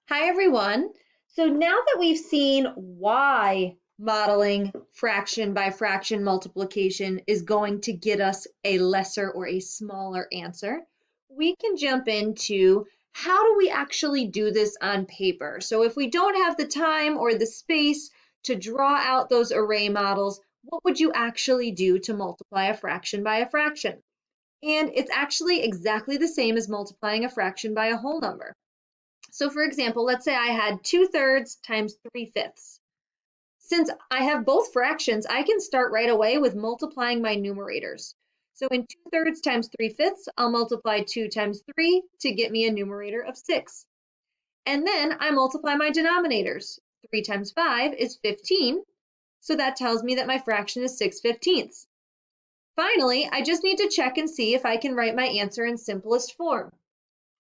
Hi, everyone. So now that we've seen why modeling fraction by fraction multiplication is going to get us a lesser or a smaller answer, we can jump into how do we actually do this on paper? So if we don't have the time or the space to draw out those array models, what would you actually do to multiply a fraction by a fraction? And it's actually exactly the same as multiplying a fraction by a whole number. So for example, let's say I had 2/3 times 3/5. Since I have both fractions, I can start right away with multiplying my numerators. So in 2/3 times 3/5, I'll multiply 2 times 3 to get me a numerator of 6. And then I multiply my denominators. 3 times 5 is 15, so that tells me that my fraction is 6/15. Finally, I just need to check and see if I can write my answer in simplest form.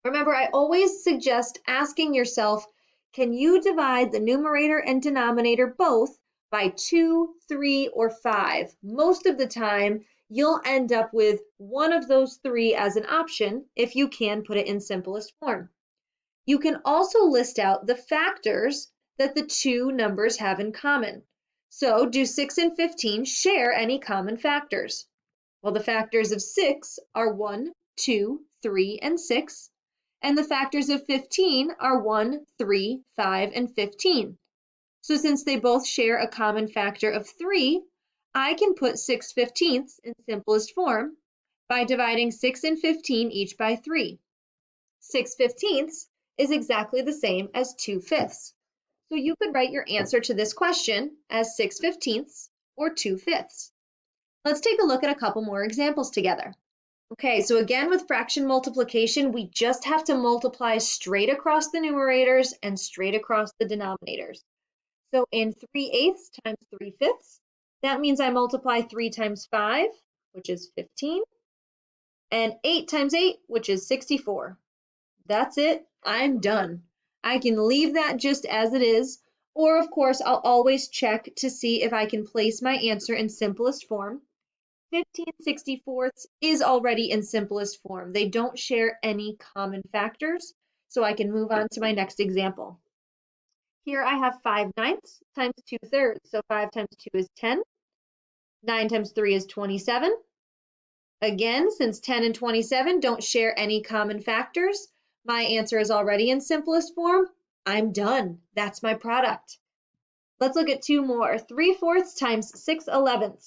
Remember, I always suggest asking yourself, can you divide the numerator and denominator both by 2, 3, or 5? Most of the time, you'll end up with one of those three as an option if you can put it in simplest form. You can also list out the factors that the two numbers have in common. So do 6 and 15 share any common factors? Well, the factors of 6 are 1, 2, 3, and 6, and the factors of 15 are 1, 3, 5, and 15. So since they both share a common factor of 3, I can put 6/15 in simplest form by dividing 6 and 15 each by 3. 6/15 is exactly the same as 2/5. So you could write your answer to this question as 6/15 or 2/5. Let's take a look at a couple more examples together. Okay, so again with fraction multiplication, we just have to multiply straight across the numerators and straight across the denominators. So in 3/8 times 3/5, that means I multiply 3 times 5, which is 15, and 8 times 8, which is 64. That's it, I'm done. I can leave that just as it is, or of course, I'll always check to see if I can place my answer in simplest form. 15/64 is already in simplest form. They don't share any common factors, so I can move on to my next example. Here I have 5/9 times 2/3, so 5 times 2 is 10. 9 times 3 is 27. Again, since 10 and 27 don't share any common factors, my answer is already in simplest form. I'm done. That's my product. Let's look at two more. 3/4 times 6/11.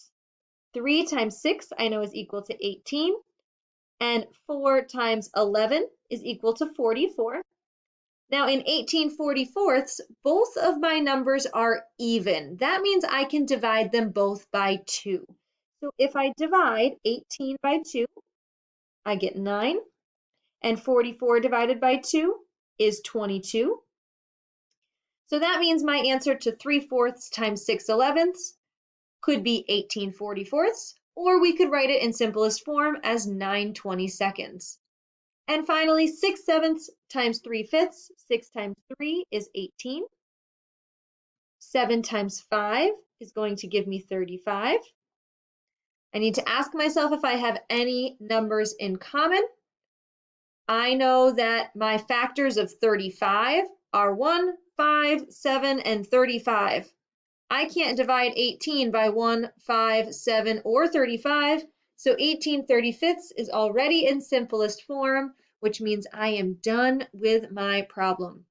3 times 6 I know is equal to 18, and 4 times 11 is equal to 44. Now in 18/44, both of my numbers are even. That means I can divide them both by 2. So if I divide 18 by 2, I get 9, and 44 divided by 2 is 22. So that means my answer to 3/4 times 6/11 could be 18/44, or we could write it in simplest form as 9/22. And finally, 6/7 times 3/5, 6 times 3 is 18. 7 times 5 is going to give me 35. I need to ask myself if I have any numbers in common. I know that my factors of 35 are 1, 5, 7, and 35. I can't divide 18 by 1, 5, 7, or 35, so 18/35 is already in simplest form, which means I am done with my problem.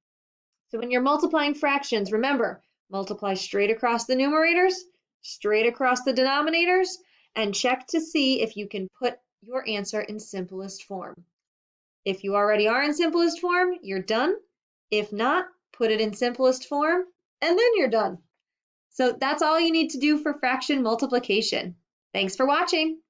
So when you're multiplying fractions, remember, multiply straight across the numerators, straight across the denominators, and check to see if you can put your answer in simplest form. If you already are in simplest form, you're done. If not, put it in simplest form, and then you're done. So that's all you need to do for fraction multiplication. Thanks for watching.